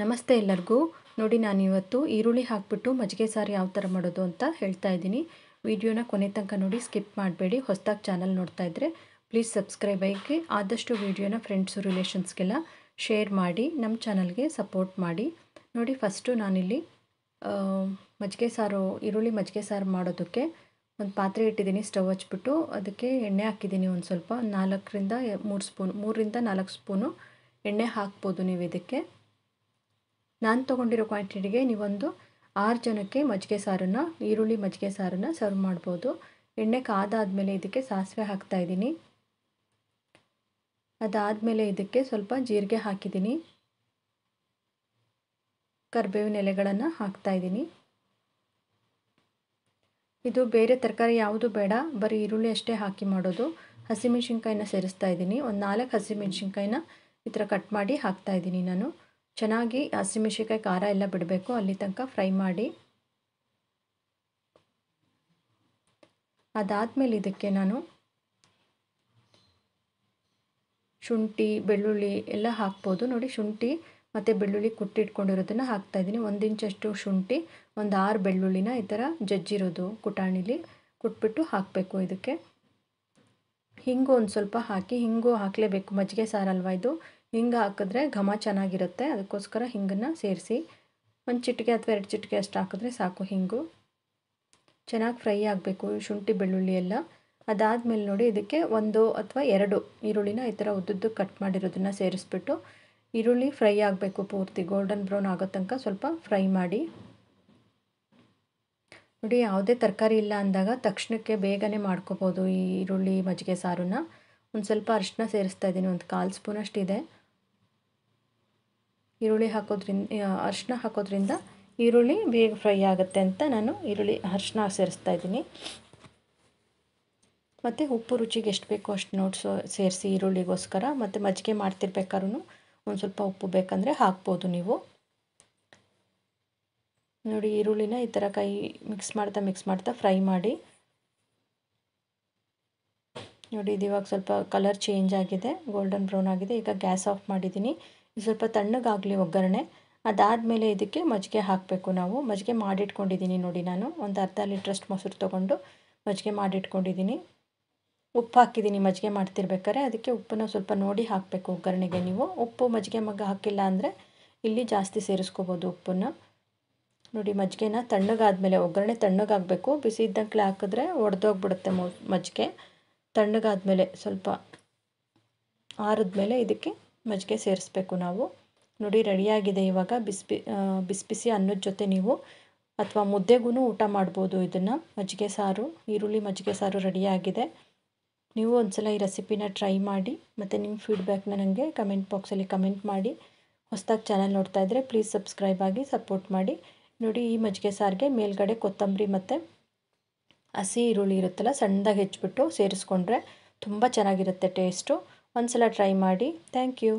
ನಮಸ್ತೆ ಎಲ್ಲರಿಗೂ. ನೋಡಿ, ನಾನಿವತ್ತು ಈರುಳ್ಳಿ ಹಾಕಿಬಿಟ್ಟು ಮಜ್ಜಿಗೆ ಸಾರು ಯಾವ ಥರ ಮಾಡೋದು ಅಂತ ಹೇಳ್ತಾ ಇದ್ದೀನಿ. ವಿಡಿಯೋನ ಕೊನೆ ತನಕ ನೋಡಿ, ಸ್ಕಿಪ್ ಮಾಡಬೇಡಿ. ಹೊಸದಾಗಿ ಚಾನಲ್ ನೋಡ್ತಾ ಇದ್ದರೆ ಪ್ಲೀಸ್ ಸಬ್ಸ್ಕ್ರೈಬ್ ಆಗಿ ಆದಷ್ಟು ವಿಡಿಯೋನ ಫ್ರೆಂಡ್ಸು ರಿಲೇಷನ್ಸ್ಗೆಲ್ಲ ಶೇರ್ ಮಾಡಿ ನಮ್ಮ ಚಾನಲ್ಗೆ ಸಪೋರ್ಟ್ ಮಾಡಿ. ನೋಡಿ, ಫಸ್ಟು ನಾನಿಲ್ಲಿ ಮಜ್ಜಿಗೆ ಸಾರು ಈರುಳ್ಳಿ ಮಜ್ಜಿಗೆ ಸಾರು ಮಾಡೋದಕ್ಕೆ ಒಂದು ಪಾತ್ರೆ ಇಟ್ಟಿದ್ದೀನಿ. ಸ್ಟವ್ ಹಚ್ಬಿಟ್ಟು ಅದಕ್ಕೆ ಎಣ್ಣೆ ಹಾಕಿದ್ದೀನಿ. ಒಂದು ಸ್ವಲ್ಪ 3ರಿಂದ 4 ಸ್ಪೂನು ಎಣ್ಣೆ ಹಾಕ್ಬೋದು ನೀವು ಇದಕ್ಕೆ. ನಾನು ತೊಗೊಂಡಿರೋ ಕ್ವಾಂಟಿಟಿಗೆ ನೀವೊಂದು 6 ಜನಕ್ಕೆ ಮಜ್ಜಿಗೆ ಸಾರನ್ನು ಈರುಳ್ಳಿ ಮಜ್ಜಿಗೆ ಸಾರನ್ನು ಸರ್ವ್ ಮಾಡ್ಬೋದು. ಎಣ್ಣೆ ಕಾದಾದಮೇಲೆ ಇದಕ್ಕೆ ಸಾಸಿವೆ ಹಾಕ್ತಾಯಿದ್ದೀನಿ. ಅದಾದಮೇಲೆ ಇದಕ್ಕೆ ಸ್ವಲ್ಪ ಜೀರಿಗೆ ಹಾಕಿದ್ದೀನಿ. ಕರಿಬೇವಿನ ಎಲೆಗಳನ್ನು ಹಾಕ್ತಾಯಿದ್ದೀನಿ. ಇದು ಬೇರೆ ತರಕಾರಿ ಯಾವುದು ಬೇಡ, ಬರೀ ಈರುಳ್ಳಿ ಅಷ್ಟೇ ಹಾಕಿ ಮಾಡೋದು. ಹಸಿಮೆಣ್ಸಿನ್ಕಾಯಿನ ಸೇರಿಸ್ತಾ ಇದ್ದೀನಿ. ಒಂದು 4 ಹಸಿಮೆಣ್ಸಿನ್ಕಾಯಿನ ಈ ಥರ ಕಟ್ ಮಾಡಿ ಹಾಕ್ತಾಯಿದ್ದೀನಿ ನಾನು. ಚೆನ್ನಾಗಿ ಹಸಿಮೆಣ್ಸಿನ್ಕಾಯಿ ಖಾರ ಎಲ್ಲ ಬಿಡಬೇಕು, ಅಲ್ಲಿ ತನಕ ಫ್ರೈ ಮಾಡಿ. ಅದಾದಮೇಲೆ ಇದಕ್ಕೆ ನಾನು ಶುಂಠಿ ಬೆಳ್ಳುಳ್ಳಿ ಎಲ್ಲ ಹಾಕ್ಬೋದು. ನೋಡಿ, ಶುಂಠಿ ಮತ್ತು ಬೆಳ್ಳುಳ್ಳಿ ಕುಟ್ಟಿಟ್ಕೊಂಡಿರೋದನ್ನು ಹಾಕ್ತಾಯಿದ್ದೀನಿ. 1 ಇಂಚಷ್ಟು ಶುಂಠಿ, ಒಂದು 6 ಬೆಳ್ಳುಳ್ಳಿನ ಈ ಥರ ಜಜ್ಜಿರೋದು ಕುಟಾಣಿಲಿ ಕುಟ್ಬಿಟ್ಟು ಹಾಕಬೇಕು. ಇದಕ್ಕೆ ಹಿಂಗು ಒಂದು ಸ್ವಲ್ಪ ಹಾಕಿ, ಹಿಂಗು ಹಾಕಲೇಬೇಕು, ಮಜ್ಜಿಗೆ ಸಾರಲ್ವ ಇದು. ಹಿಂಗೆ ಹಾಕಿದ್ರೆ ಘಮ ಚೆನ್ನಾಗಿರುತ್ತೆ, ಅದಕ್ಕೋಸ್ಕರ ಹಿಂಗನ್ನು ಸೇರಿಸಿ. 1 ಚಿಟಿಕೆ ಅಥವಾ 2 ಚಿಟಿಕೆ ಅಷ್ಟು ಹಾಕಿದ್ರೆ ಸಾಕು. ಹಿಂಗು ಚೆನ್ನಾಗಿ ಫ್ರೈ ಆಗಬೇಕು, ಶುಂಠಿ ಬೆಳ್ಳುಳ್ಳಿ ಎಲ್ಲ. ಅದಾದಮೇಲೆ ನೋಡಿ, ಇದಕ್ಕೆ 1 ಅಥವಾ 2 ಈರುಳ್ಳಿನ ಈ ಥರ ಉದ್ದುದ್ದು ಕಟ್ ಮಾಡಿರೋದನ್ನು ಸೇರಿಸ್ಬಿಟ್ಟು ಈರುಳ್ಳಿ ಫ್ರೈ ಆಗಬೇಕು, ಪೂರ್ತಿ ಗೋಲ್ಡನ್ ಬ್ರೌನ್ ಆಗೋ ತನಕ ಸ್ವಲ್ಪ ಫ್ರೈ ಮಾಡಿ. ನೋಡಿ, ಯಾವುದೇ ತರಕಾರಿ ಇಲ್ಲ ಅಂದಾಗ ತಕ್ಷಣಕ್ಕೆ ಬೇಗನೆ ಮಾಡ್ಕೋಬೋದು ಈ ಈರುಳ್ಳಿ ಮಜ್ಜಿಗೆ ಸಾರನ್ನ. ಒಂದು ಸ್ವಲ್ಪ ಅರಿಶಿನ ಸೇರಿಸ್ತಾ ಇದ್ದೀನಿ, ಒಂದು 1/4 ಸ್ಪೂನಷ್ಟು ಇದೆ. ಈರುಳ್ಳಿ ಅರಿಶಿನ ಹಾಕೋದ್ರಿಂದ ಈರುಳ್ಳಿ ಬೇಗ ಫ್ರೈ ಆಗುತ್ತೆ ಅಂತ ನಾನು ಅರಿಶಿನ ಸೇರಿಸ್ತಾ ಇದ್ದೀನಿ. ಮತ್ತು ಉಪ್ಪು ರುಚಿಗೆ ಎಷ್ಟು ಬೇಕೋ ಅಷ್ಟು ನೋಡಿ ಸೇರಿಸಿ ಈರುಳ್ಳಿಗೋಸ್ಕರ. ಮತ್ತು ಮಜ್ಜಿಗೆ ಮಾಡ್ತಿರ್ಬೇಕಾದ್ರೂ ಒಂದು ಸ್ವಲ್ಪ ಉಪ್ಪು ಬೇಕಂದರೆ ಹಾಕ್ಬೋದು ನೀವು. ನೋಡಿ, ಈರುಳ್ಳಿನ ಈ ಥರ ಮಿಕ್ಸ್ ಮಾಡ್ತಾ ಫ್ರೈ ಮಾಡಿ. ನೋಡಿ, ಇದು ಇವಾಗ ಸ್ವಲ್ಪ ಕಲರ್ ಚೇಂಜ್ ಆಗಿದೆ, ಗೋಲ್ಡನ್ ಬ್ರೌನ್ ಆಗಿದೆ. ಈಗ ಗ್ಯಾಸ್ ಆಫ್ ಮಾಡಿದ್ದೀನಿ. ಇದು ಸ್ವಲ್ಪ ತಣ್ಣಗಾಗಲಿ ಒಗ್ಗರಣೆ. ಅದಾದಮೇಲೆ ಇದಕ್ಕೆ ಮಜ್ಜಿಗೆ ಹಾಕಬೇಕು ನಾವು. ಮಜ್ಜಿಗೆ ಮಾಡಿಟ್ಕೊಂಡಿದ್ದೀನಿ ನೋಡಿ, ನಾನು ಒಂದು ಅರ್ಧ ಲೀಟ್ರಷ್ಟು ಮೊಸರು ತೊಗೊಂಡು ಮಜ್ಜಿಗೆ ಮಾಡಿಟ್ಕೊಂಡಿದ್ದೀನಿ. ಉಪ್ಪು ಹಾಕಿದ್ದೀನಿ ಮಜ್ಜಿಗೆ ಮಾಡ್ತಿರ್ಬೇಕಾದ್ರೆ, ಅದಕ್ಕೆ ಉಪ್ಪನ್ನು ಸ್ವಲ್ಪ ನೋಡಿ ಹಾಕಬೇಕು ಒಗ್ಗರಣೆಗೆ ನೀವು. ಉಪ್ಪು ಮಜ್ಜಿಗೆ ಹಾಕಿಲ್ಲ ಅಂದರೆ ಇಲ್ಲಿ ಜಾಸ್ತಿ ಸೇರಿಸ್ಕೋಬೋದು ಉಪ್ಪನ್ನು. ನೋಡಿ, ಮಜ್ಜಿಗೆನ ತಣ್ಣಗಾದ್ಮೇಲೆ, ಒಗ್ಗರಣೆ ತಣ್ಣಗಾಗಬೇಕು, ಬಿಸಿ ಇದ್ದಂಗೆ ಹಾಕಿದ್ರೆ ಒಡೆದೋಗ್ಬಿಡುತ್ತೆ ಮಜ್ಜಿಗೆ. ತಣ್ಣಗಾದ್ಮೇಲೆ ಸ್ವಲ್ಪ ಆರಿದ್ಮೇಲೆ ಇದಕ್ಕೆ ಮಜ್ಜಿಗೆ ಸೇರಿಸ್ಬೇಕು ನಾವು. ನೋಡಿ, ರೆಡಿಯಾಗಿದೆ ಇವಾಗ. ಬಿಸಿ ಅನ್ನದ ಜೊತೆ ನೀವು ಅಥವಾ ಮುದ್ದೆಗೂ ಊಟ ಮಾಡ್ಬೋದು ಇದನ್ನು. ಮಜ್ಜಿಗೆ ಸಾರು, ಈರುಳ್ಳಿ ಮಜ್ಜಿಗೆ ಸಾರು ರೆಡಿಯಾಗಿದೆ. ನೀವು ಒಂದ್ಸಲ ಈ ರೆಸಿಪಿನ ಟ್ರೈ ಮಾಡಿ, ಮತ್ತು ನಿಮ್ಮ ಫೀಡ್ಬ್ಯಾಕ್ನ ನನಗೆ ಕಮೆಂಟ್ ಬಾಕ್ಸಲ್ಲಿ ಕಮೆಂಟ್ ಮಾಡಿ. ಹೊಸದಾಗಿ ಚಾನಲ್ ನೋಡ್ತಾ ಇದ್ದರೆ ಪ್ಲೀಸ್ ಸಬ್ಸ್ಕ್ರೈಬ್ ಆಗಿ ಸಪೋರ್ಟ್ ಮಾಡಿ. ನೋಡಿ, ಈ ಮಜ್ಜಿಗೆ ಸಾರಿಗೆ ಮೇಲ್ಗಡೆ ಕೊತ್ತಂಬರಿ ಮತ್ತು ಹಸಿ ಈರುಳ್ಳಿ ಇರುತ್ತಲ್ಲ, ಸಣ್ಣದಾಗಿ ಹೆಚ್ಚಿಬಿಟ್ಟು ಸೇರಿಸ್ಕೊಂಡ್ರೆ ತುಂಬ ಚೆನ್ನಾಗಿರುತ್ತೆ ಟೇಸ್ಟು. ಒಂದ್ಸಲ ಟ್ರೈ ಮಾಡಿ. Thank you.